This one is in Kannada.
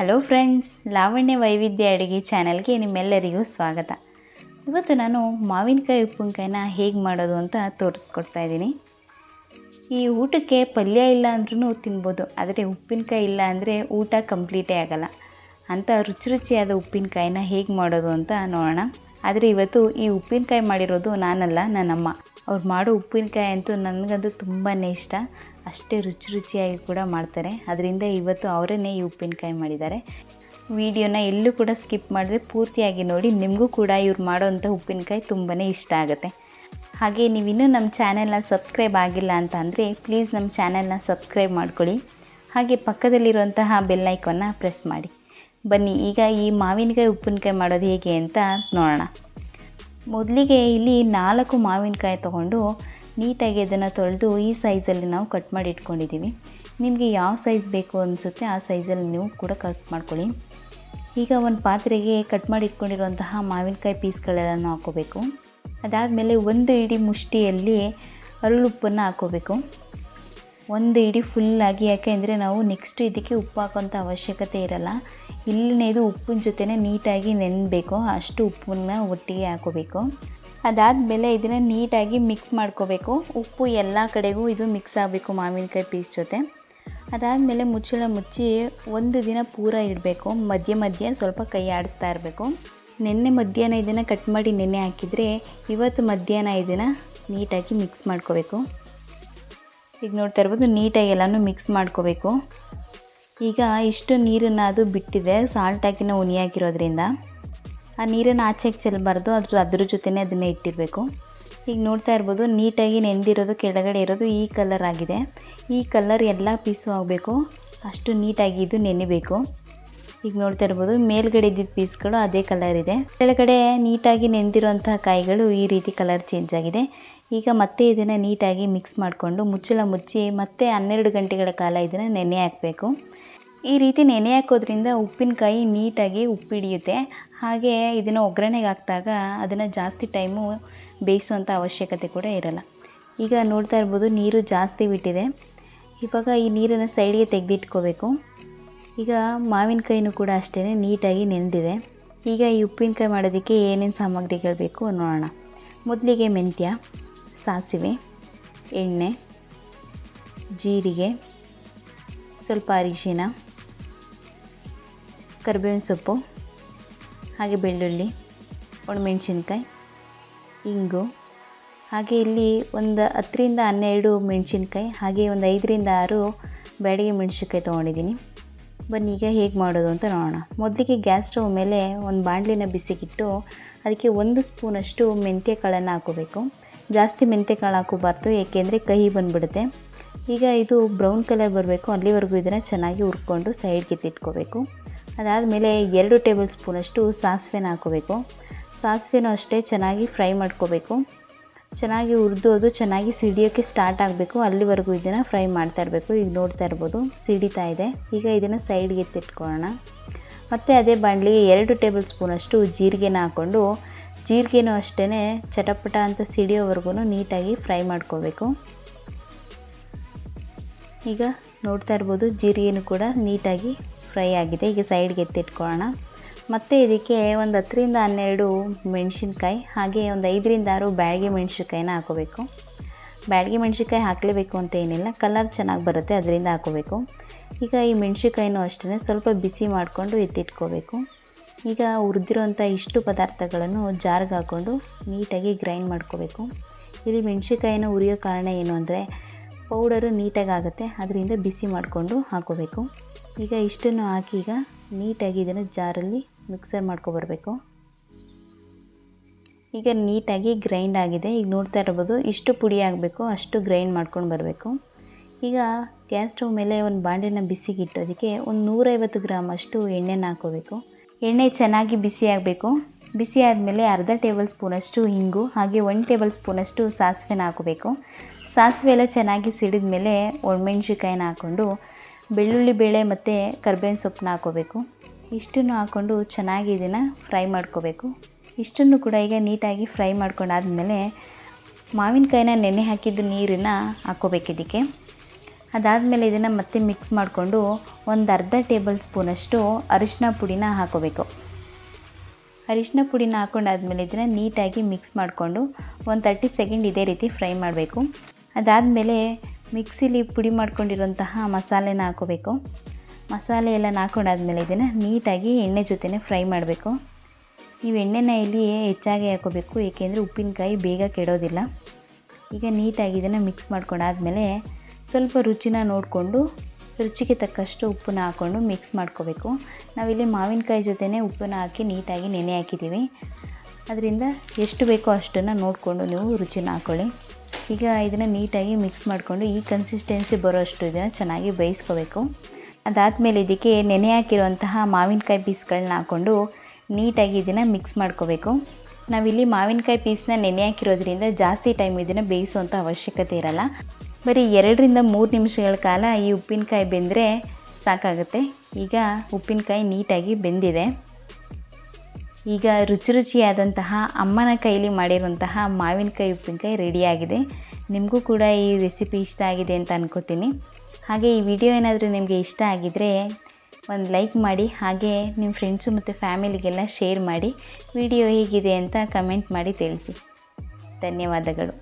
ಹಲೋ ಫ್ರೆಂಡ್ಸ್, ಲಾವಣ್ಯ ವೈವಿಧ್ಯ ಅಡುಗೆ ಚಾನಲ್ಗೆ ನಿಮ್ಮೆಲ್ಲರಿಗೂ ಸ್ವಾಗತ. ಇವತ್ತು ನಾನು ಮಾವಿನಕಾಯಿ ಉಪ್ಪಿನಕಾಯಿನ ಹೇಗೆ ಮಾಡೋದು ಅಂತ ತೋರಿಸ್ಕೊಡ್ತಾ ಇದ್ದೀನಿ. ಈ ಊಟಕ್ಕೆ ಪಲ್ಯ ಇಲ್ಲ ಅಂದ್ರೂ ತಿನ್ಬೋದು, ಆದರೆ ಉಪ್ಪಿನಕಾಯಿ ಇಲ್ಲ ಅಂದರೆ ಊಟ ಕಂಪ್ಲೀಟೇ ಆಗಲ್ಲ. ಅಂಥ ರುಚಿಯಾದ ಉಪ್ಪಿನಕಾಯಿನ ಹೇಗೆ ಮಾಡೋದು ಅಂತ ನೋಡೋಣ. ಆದರೆ ಇವತ್ತು ಈ ಉಪ್ಪಿನಕಾಯಿ ಮಾಡಿರೋದು ನಾನಲ್ಲ, ನನ್ನಮ್ಮ. ಅವ್ರು ಮಾಡೋ ಉಪ್ಪಿನಕಾಯಿ ಅಂತೂ ನನಗಂತೂ ತುಂಬಾ ಇಷ್ಟ. ಅಷ್ಟೇ ರುಚಿಯಾಗಿ ಕೂಡ ಮಾಡ್ತಾರೆ. ಅದರಿಂದ ಇವತ್ತು ಅವರನ್ನೇ ಈ ಉಪ್ಪಿನಕಾಯಿ ಮಾಡಿದ್ದಾರೆ. ವಿಡಿಯೋನ ಎಲ್ಲೂ ಕೂಡ ಸ್ಕಿಪ್ ಮಾಡಿದ್ರೆ ಪೂರ್ತಿಯಾಗಿ ನೋಡಿ. ನಿಮಗೂ ಕೂಡ ಇವ್ರು ಮಾಡೋವಂಥ ಉಪ್ಪಿನಕಾಯಿ ತುಂಬಾ ಇಷ್ಟ ಆಗುತ್ತೆ. ಹಾಗೆ ನೀವಿನ್ನೂ ನಮ್ಮ ಚಾನೆಲ್ನ ಸಬ್ಸ್ಕ್ರೈಬ್ ಆಗಿಲ್ಲ ಅಂತ ಅಂದರೆ ಪ್ಲೀಸ್ ನಮ್ಮ ಚಾನೆಲ್ನ ಸಬ್ಸ್ಕ್ರೈಬ್ ಮಾಡ್ಕೊಳ್ಳಿ. ಹಾಗೆ ಪಕ್ಕದಲ್ಲಿರುವಂತಹ ಬೆಲ್ ಐಕಾನ್ನ ಪ್ರೆಸ್ ಮಾಡಿ. ಬನ್ನಿ ಈಗ ಈ ಮಾವಿನಕಾಯಿ ಉಪ್ಪಿನಕಾಯಿ ಮಾಡೋದು ಹೇಗೆ ಅಂತ ನೋಡೋಣ. ಮೊದಲಿಗೆ ಇಲ್ಲಿ 4 ಮಾವಿನಕಾಯಿ ತೊಗೊಂಡು ನೀಟಾಗಿ ಅದನ್ನು ತೊಳೆದು ಈ ಸೈಜಲ್ಲಿ ನಾವು ಕಟ್ ಮಾಡಿ ಇಟ್ಕೊಂಡಿದ್ದೀವಿ. ನಿಮಗೆ ಯಾವ ಸೈಜ್ ಬೇಕು ಅನಿಸುತ್ತೆ ಆ ಸೈಜಲ್ಲಿ ನೀವು ಕೂಡ ಕಟ್ ಮಾಡ್ಕೊಳ್ಳಿ. ಈಗ ಒಂದು ಪಾತ್ರೆಗೆ ಕಟ್ ಮಾಡಿ ಇಟ್ಕೊಂಡಿರುವಂತಹ ಮಾವಿನಕಾಯಿ ಪೀಸ್ಗಳೆಲ್ಲನೂ ಹಾಕ್ಕೋಬೇಕು. ಅದಾದಮೇಲೆ 1 ಇಡೀ ಮುಷ್ಟಿಯಲ್ಲಿ ಅರಳುಪ್ಪನ್ನು ಹಾಕ್ಕೋಬೇಕು. 1 ಇಡೀ ಫುಲ್ಲಾಗಿ, ಯಾಕೆಂದರೆ ನಾವು ನೆಕ್ಸ್ಟ್ ಇದಕ್ಕೆ ಉಪ್ಪು ಹಾಕೋಂಥ ಅವಶ್ಯಕತೆ ಇರಲ್ಲ. ಇಲ್ಲೇ ಇದು ಉಪ್ಪಿನ ಜೊತೆನೇ ನೀಟಾಗಿ ನೆನೆಬೇಕು, ಅಷ್ಟು ಉಪ್ಪನ್ನು ಒಟ್ಟಿಗೆ ಹಾಕೋಬೇಕು. ಅದಾದಮೇಲೆ ಇದನ್ನು ನೀಟಾಗಿ ಮಿಕ್ಸ್ ಮಾಡ್ಕೋಬೇಕು. ಉಪ್ಪು ಎಲ್ಲ ಕಡೆಗೂ ಇದು ಮಿಕ್ಸ್ ಆಗಬೇಕು ಮಾವಿನಕಾಯಿ ಪೀಸ್ ಜೊತೆ. ಅದಾದಮೇಲೆ ಮುಚ್ಚಳ ಮುಚ್ಚಿ 1 ದಿನ ಪೂರ ಇಡಬೇಕು. ಮಧ್ಯೆ ಸ್ವಲ್ಪ ಕೈ ಆಡಿಸ್ತಾ ಇರಬೇಕು. ನೆನ್ನೆ ಮಧ್ಯಾಹ್ನ ಇದನ್ನು ಕಟ್ ಮಾಡಿ ನೆನೆ ಹಾಕಿದರೆ ಇವತ್ತು ಮಧ್ಯಾಹ್ನ ಇದನ್ನು ನೀಟಾಗಿ ಮಿಕ್ಸ್ ಮಾಡ್ಕೋಬೇಕು. ಈಗ ನೋಡ್ತಾ ಇರ್ಬೋದು, ನೀಟಾಗಿ ಎಲ್ಲನೂ ಮಿಕ್ಸ್ ಮಾಡ್ಕೋಬೇಕು. ಈಗ ಇಷ್ಟು ನೀರನ್ನು ಅದು ಬಿಟ್ಟಿದೆ, ಸಾಲ್ಟ್ ಹಾಕಿನ ಉನಿ ಹಾಕಿರೋದ್ರಿಂದ. ಆ ನೀರನ್ನು ಆಚೆಗೆ ಚೆಲ್ಲಬಾರ್ದು, ಅದ್ರ ಜೊತೆನೇ ಅದನ್ನೇ ಇಟ್ಟಿರಬೇಕು. ಈಗ ನೋಡ್ತಾ ಇರ್ಬೋದು, ನೀಟಾಗಿ ನೆಂದಿರೋದು ಕೆಳಗಡೆ ಇರೋದು ಈ ಕಲರ್ ಆಗಿದೆ. ಈ ಕಲರ್ ಎಲ್ಲ ಪೀಸು ಆಗಬೇಕು, ಅಷ್ಟು ನೀಟಾಗಿ ಇದು ನೆನೆಬೇಕು. ಈಗ ನೋಡ್ತಾ ಇರ್ಬೋದು, ಮೇಲ್ಗಡೆ ಇದ್ದಿದ್ದ ಪೀಸ್ಗಳು ಅದೇ ಕಲರ್ ಇದೆ, ಕೆಳಗಡೆ ನೀಟಾಗಿ ನೆಂದಿರೋಂಥ ಕಾಯಿಗಳು ಈ ರೀತಿ ಕಲರ್ ಚೇಂಜ್ ಆಗಿದೆ. ಈಗ ಮತ್ತೆ ಇದನ್ನು ನೀಟಾಗಿ ಮಿಕ್ಸ್ ಮಾಡಿಕೊಂಡು ಮುಚ್ಚಳ ಮುಚ್ಚಿ ಮತ್ತೆ 12 ಗಂಟೆಗಳ ಕಾಲ ಇದನ್ನು ನೆನೆ ಹಾಕಬೇಕು. ಈ ರೀತಿ ನೆನೆ ಹಾಕೋದ್ರಿಂದ ಉಪ್ಪಿನಕಾಯಿ ನೀಟಾಗಿ ಉಪ್ಪಿಡಿಯುತ್ತೆ. ಹಾಗೆ ಇದನ್ನು ಒಗ್ಗರಣೆಗೆ ಹಾಕಿದಾಗ ಅದನ್ನು ಜಾಸ್ತಿ ಟೈಮು ಬೇಯಿಸೋಂಥ ಅವಶ್ಯಕತೆ ಕೂಡ ಇರಲ್ಲ. ಈಗ ನೋಡ್ತಾ ಇರ್ಬೋದು, ನೀರು ಜಾಸ್ತಿ ಬಿಟ್ಟಿದೆ. ಇವಾಗ ಈ ನೀರನ್ನು ಸೈಡಿಗೆ ತೆಗೆದಿಟ್ಕೋಬೇಕು. ಈಗ ಮಾವಿನಕಾಯಿನೂ ಕೂಡ ಅಷ್ಟೇ ನೀಟಾಗಿ ನೆನೆದಿದೆ. ಈಗ ಈ ಉಪ್ಪಿನಕಾಯಿ ಮಾಡೋದಕ್ಕೆ ಏನೇನು ಸಾಮಗ್ರಿಗಳು ಬೇಕು ನೋಡೋಣ. ಮೊದಲಿಗೆ ಮೆಂತ್ಯ, ಸಾಸಿವೆ, ಎಣ್ಣೆ, ಜೀರಿಗೆ, ಸ್ವಲ್ಪ ಅರಿಶಿನ, ಕರಿಬೇವಿನ ಸೊಪ್ಪು, ಹಾಗೆ ಬೆಳ್ಳುಳ್ಳಿ, ಒಣಮೆಣಸಿನ್ಕಾಯಿ, ಇಂಗು, ಹಾಗೆ ಇಲ್ಲಿ ಒಂದು 10ರಿಂದ 12 ಮೆಣಸಿನ್ಕಾಯಿ, ಹಾಗೆ ಒಂದು 5ರಿಂದ 6 ಬ್ಯಾಡಗಿ ಮೆಣಸಿನ್ಕಾಯಿ ತೊಗೊಂಡಿದ್ದೀನಿ. ಬನ್ನಿ ಈಗ ಹೇಗೆ ಮಾಡೋದು ಅಂತ ನೋಡೋಣ. ಮೊದಲಿಗೆ ಗ್ಯಾಸ್ ಸ್ಟವ್ ಮೇಲೆ ಒಂದು ಬಾಣಲಿನ ಬಿಸಿಗಿಟ್ಟು ಅದಕ್ಕೆ 1 ಸ್ಪೂನಷ್ಟು ಮೆಂತ್ಯ ಕಾಳನ್ನು ಹಾಕೋಬೇಕು. ಜಾಸ್ತಿ ಮೆಂತ್ಯ ಕಾಳು ಹಾಕೋಬಾರ್ದು, ಏಕೆಂದರೆ ಕಹಿ ಬಂದುಬಿಡುತ್ತೆ. ಈಗ ಇದು ಬ್ರೌನ್ ಕಲರ್ ಬರಬೇಕು, ಅಲ್ಲಿವರೆಗೂ ಇದನ್ನು ಚೆನ್ನಾಗಿ ಹುರ್ಕೊಂಡು ಸೈಡ್ಗೆ ಎತ್ತಿಟ್ಕೋಬೇಕು. ಅದಾದಮೇಲೆ 2 ಟೇಬಲ್ ಸ್ಪೂನಷ್ಟು ಸಾಸಿವೆನ ಹಾಕೋಬೇಕು. ಸಾಸಿವೆನೂ ಅಷ್ಟೇ ಚೆನ್ನಾಗಿ ಫ್ರೈ ಮಾಡ್ಕೋಬೇಕು. ಚೆನ್ನಾಗಿ ಹುರಿದು ಅದು ಚೆನ್ನಾಗಿ ಸಿಡಿಯೋಕ್ಕೆ ಸ್ಟಾರ್ಟ್ ಆಗಬೇಕು, ಅಲ್ಲಿವರೆಗೂ ಇದನ್ನು ಫ್ರೈ ಮಾಡ್ತಾ ಇರಬೇಕು. ಈಗ ನೋಡ್ತಾ ಇರ್ಬೋದು, ಸಿಡಿತಾ ಇದೆ. ಈಗ ಇದನ್ನು ಸೈಡ್ಗೆ ಎತ್ತಿಟ್ಕೊಳ್ಳೋಣ. ಮತ್ತು ಅದೇ ಬಾಣಲಿಗೆ 2 ಟೇಬಲ್ ಸ್ಪೂನಷ್ಟು ಜೀರಿಗೆನ ಹಾಕ್ಕೊಂಡು ಜೀರಿಗೆನೂ ಅಷ್ಟೇ ಚಟಪಟ ಅಂತ ಸಿಡಿಯೋವರೆಗೂ ನೀಟಾಗಿ ಫ್ರೈ ಮಾಡ್ಕೋಬೇಕು. ಈಗ ನೋಡ್ತಾ ಇರ್ಬೋದು, ಜೀರಿಗೆನೂ ಕೂಡ ನೀಟಾಗಿ ಫ್ರೈ ಆಗಿದೆ. ಈಗ ಸೈಡ್ಗೆ ಎತ್ತಿಟ್ಕೊಳ್ಳೋಣ. ಮತ್ತು ಇದಕ್ಕೆ ಒಂದು 10ರಿಂದ 12 ಮೆಣಸಿನ್ಕಾಯಿ, ಹಾಗೆ ಒಂದು 5ರಿಂದ 6 ಬ್ಯಾಡಗಿ ಮೆಣಸಿನ್ಕಾಯಿನ ಹಾಕೋಬೇಕು. ಬ್ಯಾಡಗಿ ಮೆಣಸಿನ್ಕಾಯಿ ಹಾಕಲೇಬೇಕು ಅಂತ ಏನಿಲ್ಲ, ಕಲರ್ ಚೆನ್ನಾಗಿ ಬರುತ್ತೆ, ಅದರಿಂದ ಹಾಕೋಬೇಕು. ಈಗ ಈ ಮೆಣಸಿನ್ಕಾಯಿನೂ ಅಷ್ಟೇ ಸ್ವಲ್ಪ ಬಿಸಿ ಮಾಡಿಕೊಂಡು ಎತ್ತಿಟ್ಕೋಬೇಕು. ಈಗ ಹುರಿದಿರೋಂಥ ಇಷ್ಟು ಪದಾರ್ಥಗಳನ್ನು ಜಾರ್ಗೆ ಹಾಕ್ಕೊಂಡು ನೀಟಾಗಿ ಗ್ರೈಂಡ್ ಮಾಡ್ಕೋಬೇಕು. ಇಲ್ಲಿ ಮೆಣಸಿನ್ಕಾಯಿನ ಹುರಿಯೋ ಕಾರಣ ಏನು ಅಂದರೆ ಪೌಡರು ನೀಟಾಗಿ ಆಗುತ್ತೆ, ಅದರಿಂದ ಬಿಸಿ ಮಾಡಿಕೊಂಡು ಹಾಕೋಬೇಕು. ಈಗ ಇಷ್ಟನ್ನು ಹಾಕಿ ಈಗ ನೀಟಾಗಿ ಇದನ್ನು ಜಾರಲ್ಲಿ ಮಿಕ್ಸರ್ ಮಾಡ್ಕೊಬರ್ಬೇಕು. ಈಗ ನೀಟಾಗಿ ಗ್ರೈಂಡ್ ಆಗಿದೆ. ಈಗ ನೋಡ್ತಾ ಇರ್ಬೋದು, ಇಷ್ಟು ಪುಡಿ ಆಗಬೇಕು, ಅಷ್ಟು ಗ್ರೈಂಡ್ ಮಾಡ್ಕೊಂಡು ಬರಬೇಕು. ಈಗ ಗ್ಯಾಸ್ ಸ್ಟವ್ ಮೇಲೆ ಒಂದು ಬಾಣಲಿನ ಬಿಸಿಗಿಟ್ಟು ಅದಕ್ಕೆ ಒಂದು 150 ಗ್ರಾಮ್ ಅಷ್ಟು ಎಣ್ಣೆನ ಹಾಕೋಬೇಕು. ಎಣ್ಣೆ ಚೆನ್ನಾಗಿ ಬಿಸಿ ಆಗಬೇಕು. ಬಿಸಿ ಆದಮೇಲೆ ಅರ್ಧ ಟೇಬಲ್ ಸ್ಪೂನಷ್ಟು ಇಂಗು, ಹಾಗೆ 1 ಟೇಬಲ್ ಸ್ಪೂನಷ್ಟು ಸಾಸಿವೆನ ಹಾಕೋಬೇಕು. ಸಾಸಿವೆ ಎಲ್ಲ ಚೆನ್ನಾಗಿ ಸಿಡಿದ ಮೇಲೆ ಒಣಮೆಣ್ಸಿನ್ಕಾಯಿನ ಹಾಕ್ಕೊಂಡು ಬೆಳ್ಳುಳ್ಳಿ ಬೇಳೆ ಮತ್ತು ಕರಿಬೇವಿನ ಸೊಪ್ಪನ್ನ ಹಾಕೋಬೇಕು. ಇಷ್ಟನ್ನು ಹಾಕ್ಕೊಂಡು ಚೆನ್ನಾಗಿ ಇದನ್ನು ಫ್ರೈ ಮಾಡ್ಕೋಬೇಕು. ಇಷ್ಟನ್ನು ಕೂಡ ಈಗ ನೀಟಾಗಿ ಫ್ರೈ ಮಾಡ್ಕೊಂಡಾದಮೇಲೆ ಮಾವಿನಕಾಯಿನ ನೆನೆ ಹಾಕಿದ್ದು ನೀರನ್ನು ಹಾಕ್ಕೋಬೇಕು. ಇದಕ್ಕೆ ಅದಾದಮೇಲೆ ಇದನ್ನು ಮತ್ತೆ ಮಿಕ್ಸ್ ಮಾಡಿಕೊಂಡು ಒಂದು ಅರ್ಧ ಟೇಬಲ್ ಸ್ಪೂನಷ್ಟು ಅರಿಶಿನ ಪುಡಿನ ಹಾಕೋಬೇಕು. ಅರಿಶಿನ ಪುಡಿನ ಹಾಕೊಂಡಾದ್ಮೇಲೆ ಇದನ್ನು ನೀಟಾಗಿ ಮಿಕ್ಸ್ ಮಾಡಿಕೊಂಡು ಒಂದು 30 ಸೆಕೆಂಡ್ ಇದೇ ರೀತಿ ಫ್ರೈ ಮಾಡಬೇಕು. ಅದಾದಮೇಲೆ ಮಿಕ್ಸಿಲಿ ಪುಡಿ ಮಾಡ್ಕೊಂಡಿರೋಂತಹ ಮಸಾಲೆನ ಹಾಕೋಬೇಕು. ಮಸಾಲೆ ಎಲ್ಲ ಹಾಕೊಂಡಾದ್ಮೇಲೆ ಇದನ್ನು ನೀಟಾಗಿ ಎಣ್ಣೆ ಜೊತೆನೇ ಫ್ರೈ ಮಾಡಬೇಕು. ನೀವು ಎಣ್ಣೆನ ಇಲ್ಲಿ ಹೆಚ್ಚಾಗಿ ಹಾಕೋಬೇಕು, ಏಕೆಂದರೆ ಉಪ್ಪಿನಕಾಯಿ ಬೇಗ ಕೆಡೋದಿಲ್ಲ. ಈಗ ನೀಟಾಗಿ ಇದನ್ನು ಮಿಕ್ಸ್ ಮಾಡ್ಕೊಂಡಾದ್ಮೇಲೆ ಸ್ವಲ್ಪ ರುಚಿನ ನೋಡಿಕೊಂಡು ರುಚಿಗೆ ತಕ್ಕಷ್ಟು ಉಪ್ಪನ್ನ ಹಾಕ್ಕೊಂಡು ಮಿಕ್ಸ್ ಮಾಡ್ಕೋಬೇಕು. ನಾವಿಲ್ಲಿ ಮಾವಿನಕಾಯಿ ಜೊತೆನೇ ಉಪ್ಪನ್ನ ಹಾಕಿ ನೀಟಾಗಿ ನೆನೆ ಹಾಕಿದ್ದೀವಿ. ಅದರಿಂದ ಎಷ್ಟು ಬೇಕೋ ಅಷ್ಟನ್ನು ನೋಡಿಕೊಂಡು ನೀವು ರುಚಿನ ಹಾಕ್ಕೊಳ್ಳಿ. ಈಗ ಇದನ್ನು ನೀಟಾಗಿ ಮಿಕ್ಸ್ ಮಾಡಿಕೊಂಡು ಈ ಕನ್ಸಿಸ್ಟೆನ್ಸಿ ಬರೋಷ್ಟು ಇದನ್ನು ಚೆನ್ನಾಗಿ ಬೇಯಿಸ್ಕೋಬೇಕು. ಅದಾದಮೇಲೆ ಇದಕ್ಕೆ ನೆನೆ ಹಾಕಿರುವಂತಹ ಮಾವಿನಕಾಯಿ ಪೀಸ್ಗಳನ್ನ ಹಾಕ್ಕೊಂಡು ನೀಟಾಗಿ ಇದನ್ನು ಮಿಕ್ಸ್ ಮಾಡ್ಕೋಬೇಕು. ನಾವಿಲ್ಲಿ ಮಾವಿನಕಾಯಿ ಪೀಸ್ನ ನೆನೆ ಹಾಕಿರೋದ್ರಿಂದ ಜಾಸ್ತಿ ಟೈಮ್ ಇದನ್ನು ಬೇಯಿಸುವಂಥ ಅವಶ್ಯಕತೆ ಇರಲ್ಲ. ಬರೀ 2 ರಿಂದ 3 ನಿಮಿಷಗಳ ಕಾಲ ಈ ಉಪ್ಪಿನಕಾಯಿ ಬೆಂದರೆ ಸಾಕಾಗುತ್ತೆ. ಈಗ ಉಪ್ಪಿನಕಾಯಿ ನೀಟಾಗಿ ಬೆಂದಿದೆ. ಈಗ ರುಚಿಯಾದಂತಹ ಅಮ್ಮನ ಕೈಲಿ ಮಾಡಿರುವಂತಹ ಮಾವಿನಕಾಯಿ ಉಪ್ಪಿನಕಾಯಿ ರೆಡಿಯಾಗಿದೆ. ನಿಮಗೂ ಕೂಡ ಈ ರೆಸಿಪಿ ಇಷ್ಟ ಆಗಿದೆ ಅಂತ ಅನ್ಕೋತೀನಿ. ಹಾಗೆ ಈ ವಿಡಿಯೋ ಏನಾದರೂ ನಿಮಗೆ ಇಷ್ಟ ಆಗಿದ್ದರೆ ಒಂದು ಲೈಕ್ ಮಾಡಿ, ಹಾಗೆ ನಿಮ್ಮ ಫ್ರೆಂಡ್ಸು ಮತ್ತು ಫ್ಯಾಮಿಲಿಗೆಲ್ಲ ಶೇರ್ ಮಾಡಿ. ವಿಡಿಯೋ ಹೇಗಿದೆ ಅಂತ ಕಮೆಂಟ್ ಮಾಡಿ ತಿಳಿಸಿ. ಧನ್ಯವಾದಗಳು.